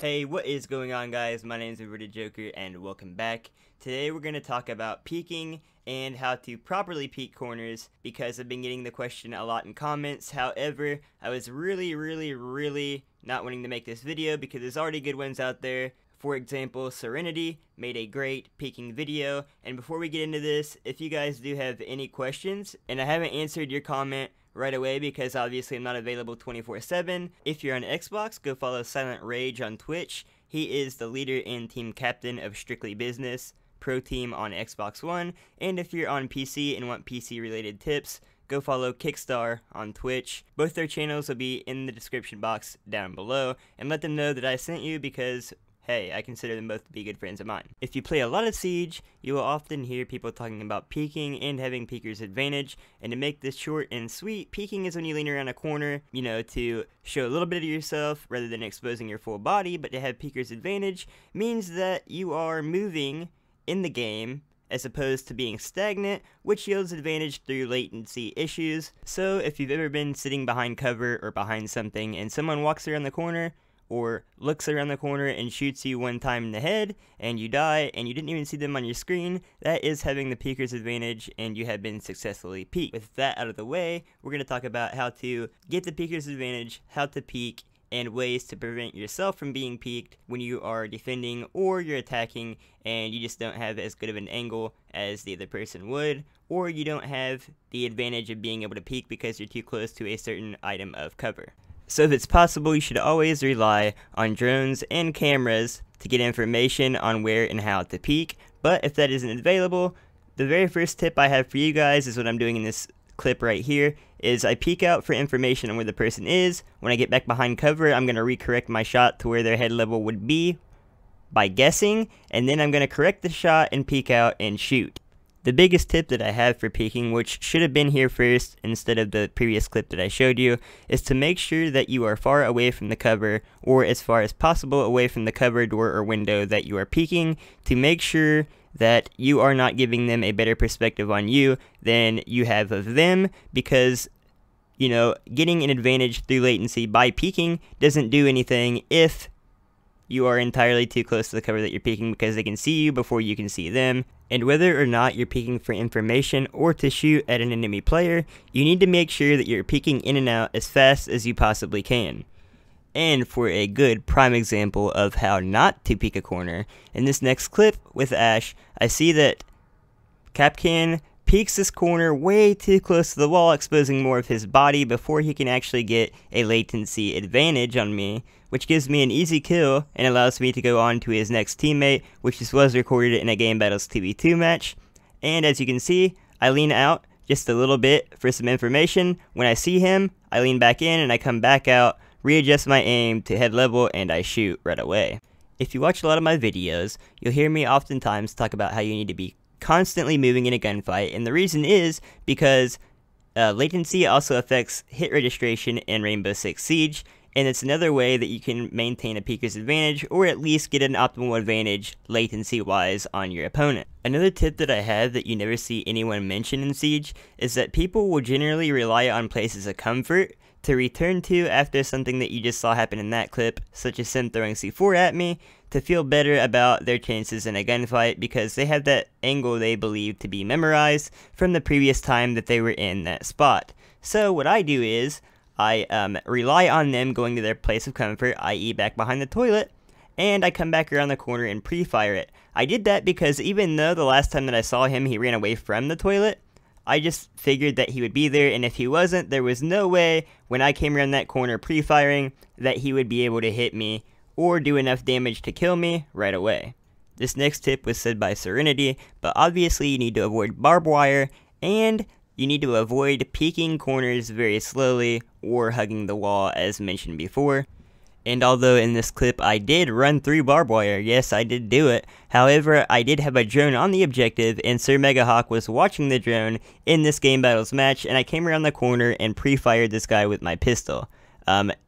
Hey, what is going on, guys? My name is Peek-invertedjokerr and welcome back. Today we're going to talk about peeking and how to properly peek corners because I've been getting the question a lot in comments. However, I was really not wanting to make this video because there's already good ones out there. For example, Serenity made a great peeking video. And before we get into this, if you guys do have any questions and I haven't answered your comment right away because obviously I'm not available 24/7. If you're on Xbox, go follow Silent Rage on Twitch. He is the leader and team captain of Strictly Business Pro Team on Xbox One. And if you're on PC and want PC related tips, go follow Kickstar on Twitch. Both their channels will be in the description box down below, and let them know that I sent you because hey, I consider them both to be good friends of mine. If you play a lot of Siege, you will often hear people talking about peeking and having peeker's advantage, and to make this short and sweet, peeking is when you lean around a corner, to show a little bit of yourself rather than exposing your full body, but to have peeker's advantage means that you are moving in the game as opposed to being stagnant, which yields advantage through latency issues. So if you've ever been sitting behind cover or behind something and someone walks around the corner, or looks around the corner and shoots you one time in the head, and you die, and you didn't even see them on your screen, that is having the peeker's advantage, and you have been successfully peeked. With that out of the way, we're going to talk about how to get the peeker's advantage, how to peek, and ways to prevent yourself from being peeked when you are defending or you're attacking, and you just don't have as good of an angle as the other person would, or you don't have the advantage of being able to peek because you're too close to a certain item of cover. So if it's possible, you should always rely on drones and cameras to get information on where and how to peek. But if that isn't available, the very first tip I have for you guys is what I'm doing in this clip right here, is I peek out for information on where the person is. When I get back behind cover, I'm going to recorrect my shot to where their head level would be by guessing, and then I'm going to correct the shot and peek out and shoot. The biggest tip that I have for peeking, which should have been here first instead of the previous clip that I showed you, is to make sure that you are far away from the cover, or as far as possible away from the cover, door, or window that you are peeking, to make sure that you are not giving them a better perspective on you than you have of them, because getting an advantage through latency by peeking doesn't do anything if you are entirely too close to the cover that you're peeking, because they can see you before you can see them. And whether or not you're peeking for information or to shoot at an enemy player, you need to make sure that you're peeking in and out as fast as you possibly can. And for a good prime example of how not to peek a corner, in this next clip with Ash, I see that Capcan peeks this corner way too close to the wall, exposing more of his body before he can actually get a latency advantage on me, which gives me an easy kill and allows me to go on to his next teammate, which was recorded in a Game Battles TV2 match. And as you can see, I lean out just a little bit for some information. When I see him, I lean back in and I come back out, readjust my aim to head level, and I shoot right away. If you watch a lot of my videos, you'll hear me oftentimes talk about how you need to be constantly moving in a gunfight, and the reason is because latency also affects hit registration in Rainbow Six Siege, and it's another way that you can maintain a peeker's advantage, or at least get an optimal advantage latency-wise on your opponent. Another tip that I have that you never see anyone mention in Siege is that people will generally rely on places of comfort to return to after something that you just saw happen in that clip, such as them throwing C4 at me, to feel better about their chances in a gunfight because they have that angle they believe to be memorized from the previous time that they were in that spot. So what I do is, I rely on them going to their place of comfort, i.e. back behind the toilet, and I come back around the corner and pre-fire it. I did that because even though the last time that I saw him he ran away from the toilet, I just figured that he would be there, and if he wasn't, there was no way when I came around that corner pre-firing that he would be able to hit me or do enough damage to kill me right away. This next tip was said by Serenity, but obviously you need to avoid barbed wire, and you need to avoid peeking corners very slowly or hugging the wall as mentioned before. And although in this clip I did run through barbed wire, yes I did do it, however I did have a drone on the objective and Sir Megahawk was watching the drone in this Game Battles match, and I came around the corner and pre-fired this guy with my pistol.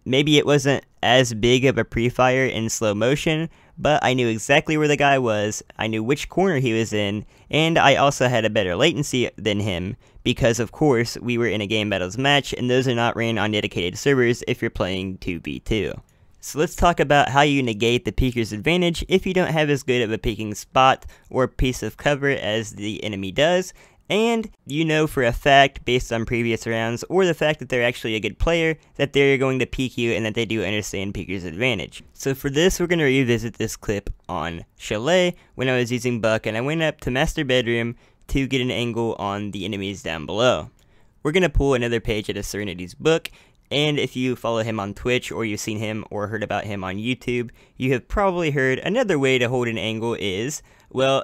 Maybe it wasn't as big of a pre-fire in slow motion, but I knew exactly where the guy was, I knew which corner he was in, and I also had a better latency than him, because of course we were in a Game Battles match, and those are not ran on dedicated servers if you're playing 2v2. So let's talk about how you negate the peeker's advantage if you don't have as good of a peeking spot or piece of cover as the enemy does, and you know for a fact, based on previous rounds, or the fact that they're actually a good player, that they're going to peek you and that they do understand peeker's advantage. So for this, we're going to revisit this clip on Chalet when I was using Buck, and I went up to Master Bedroom to get an angle on the enemies down below. We're going to pull another page out of Serenity's book, and if you follow him on Twitch or you've seen him or heard about him on YouTube, you have probably heard another way to hold an angle is, well,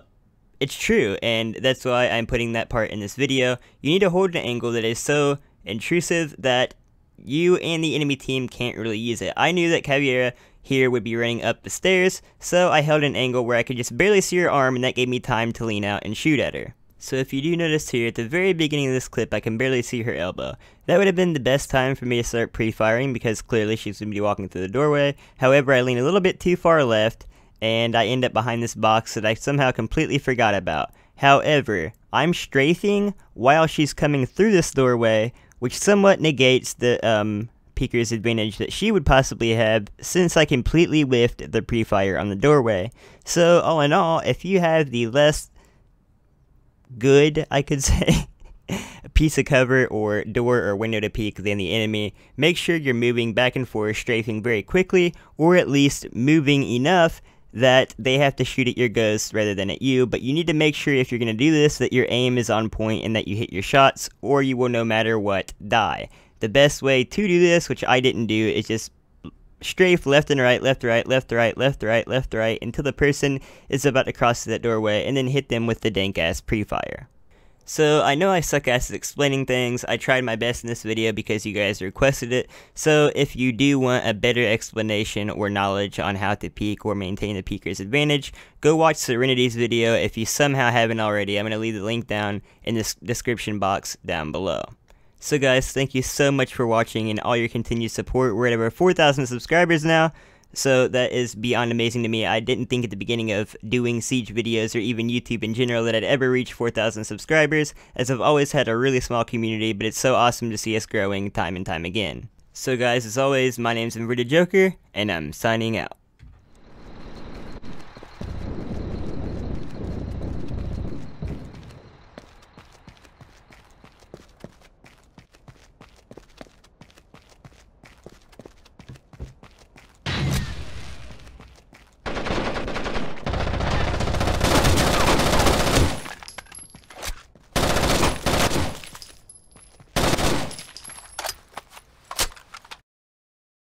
it's true, and that's why I'm putting that part in this video. You need to hold an angle that is so intrusive that you and the enemy team can't really use it. I knew that Caveira here would be running up the stairs, so I held an angle where I could just barely see her arm, and that gave me time to lean out and shoot at her. So if you do notice here, at the very beginning of this clip, I can barely see her elbow. That would have been the best time for me to start pre-firing, because clearly she's going to be walking through the doorway. However, I lean a little bit too far left, and I end up behind this box that I somehow completely forgot about. However, I'm strafing while she's coming through this doorway, which somewhat negates the peeker's advantage that she would possibly have, since I completely whiffed the pre-fire on the doorway. So all in all, if you have the less good, I could say, a piece of cover or door or window to peek than the enemy, make sure you're moving back and forth, strafing very quickly, or at least moving enough that they have to shoot at your ghost rather than at you. But you need to make sure, if you're going to do this, that your aim is on point and that you hit your shots, or you will no matter what die. The best way to do this, which I didn't do, is just strafe left and right, left, right, left, right, left, right, left, right, until the person is about to cross that doorway, and then hit them with the dank-ass pre-fire. So I know I suck ass at explaining things. I tried my best in this video because you guys requested it. So if you do want a better explanation or knowledge on how to peek or maintain the peeker's advantage, go watch Serenity's video. If you somehow haven't already, I'm going to leave the link down in the description box down below. So guys, thank you so much for watching and all your continued support. We're at over 4,000 subscribers now, so that is beyond amazing to me. I didn't think at the beginning of doing Siege videos or even YouTube in general that I'd ever reach 4,000 subscribers, as I've always had a really small community, but it's so awesome to see us growing time and time again. So guys, as always, my name's Peek-invertedjokerr, and I'm signing out.